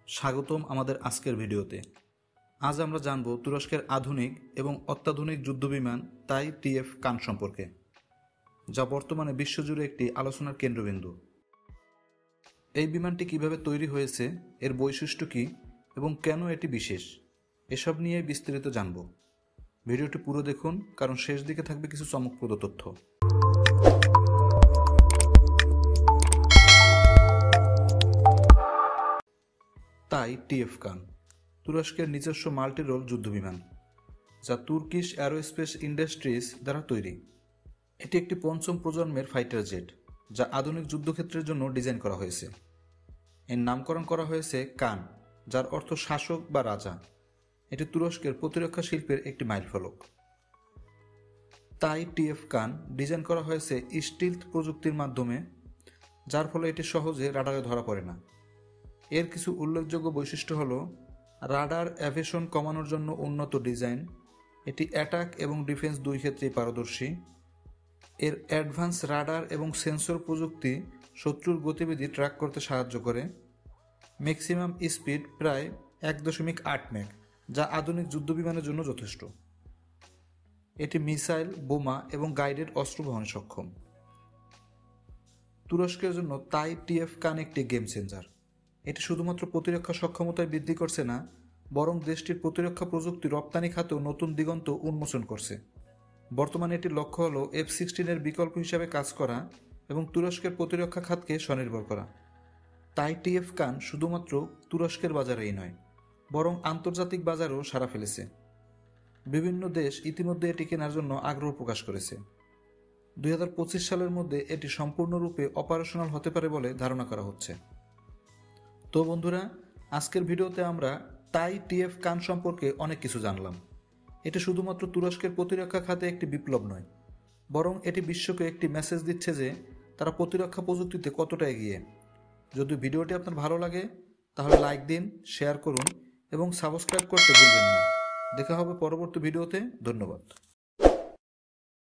স্বাগতম আমাদের আজকের ভিডিওতে। আজ আমরা জানব তুরস্কের আধুনিক এবং অত্যাধুনিক যুদ্ধবিমান তাই টিএফ কান সম্পর্কে, যা বর্তমানে বিশ্বজুড়ে একটি আলোচনার কেন্দ্রবিন্দু। এই বিমানটি কিভাবে তৈরি হয়েছে, এর বৈশিষ্ট্য কী এবং কেন এটি বিশেষ, এসব নিয়ে বিস্তারিত জানব। ভিডিওটি পুরো দেখুন, কারণ শেষ দিকে থাকবে কিছু চমকপ্রদ তথ্য। তাই টিএফ কান তুরস্কের নিজস্ব মাল্টি রোল যুদ্ধবিমান, যা তুর্কিশ অ্যারোস্পেস ইন্ডাস্ট্রিজ দ্বারা তৈরি। এটি একটি পঞ্চম প্রজন্মের ফাইটার জেট, যা আধুনিক যুদ্ধক্ষেত্রের জন্য ডিজাইন করা হয়েছে। এর নামকরণ করা হয়েছে কান, যার অর্থ শাসক বা রাজা। এটি তুরস্কের প্রতিরক্ষা শিল্পের একটি মাইলফলক। তাই টিএফ কান ডিজাইন করা হয়েছে স্টিলথ প্রযুক্তির মাধ্যমে, যার ফলে এটি সহজে রাডারে ধরা পড়ে না। এর কিছু উল্লেখযোগ্য বৈশিষ্ট্য হল রাডার অ্যাভেশন কমানোর জন্য উন্নত ডিজাইন। এটি অ্যাটাক এবং ডিফেন্স দুই ক্ষেত্রেই পারদর্শী। এর অ্যাডভান্স রাডার এবং সেন্সর প্রযুক্তি শত্রুর গতিবিধি ট্র্যাক করতে সাহায্য করে। ম্যাক্সিমাম স্পিড প্রায় 1.8 ম্যাক, যা আধুনিক যুদ্ধবিমানের জন্য যথেষ্ট। এটি মিসাইল, বোমা এবং গাইডেড অস্ত্র বহনে সক্ষম। তুরস্কের জন্য তাই টিএফ কান একটি গেম চেঞ্জার। এটি শুধুমাত্র প্রতিরক্ষা সক্ষমতায় বৃদ্ধি করছে না, বরং দেশটির প্রতিরক্ষা প্রযুক্তি রপ্তানি খাতেও নতুন দিগন্ত উন্মোচন করছে। বর্তমানে এটির লক্ষ্য হল F-16 বিকল্প হিসাবে কাজ করা এবং তুরস্কের প্রতিরক্ষা খাতকে স্বনির্ভর করা। তাই টিএফ কান শুধুমাত্র তুরস্কের বাজারেই নয়, বরং আন্তর্জাতিক বাজারেও সাড়া ফেলেছে। বিভিন্ন দেশ ইতিমধ্যে এটি কেনার জন্য আগ্রহ প্রকাশ করেছে। 2025 সালের মধ্যে এটি সম্পূর্ণরূপে অপারেশনাল হতে পারে বলে ধারণা করা হচ্ছে। তো বন্ধুরা, আজকের ভিডিওতে আমরা তাই টিএফ কান সম্পর্কে অনেক কিছু জানলাম। এটি শুধুমাত্র তুরস্কের প্রতিরক্ষা খাতে একটি বিপ্লব নয়, বরং এটি বিশ্বকে একটি মেসেজ দিচ্ছে যে তারা প্রতিরক্ষা প্রযুক্তিতে কতটা এগিয়ে। যদি ভিডিওটি আপনার ভালো লাগে তাহলে লাইক দিন, শেয়ার করুন এবং সাবস্ক্রাইব করতে ভুলবেন না। দেখা হবে পরবর্তী ভিডিওতে। ধন্যবাদ।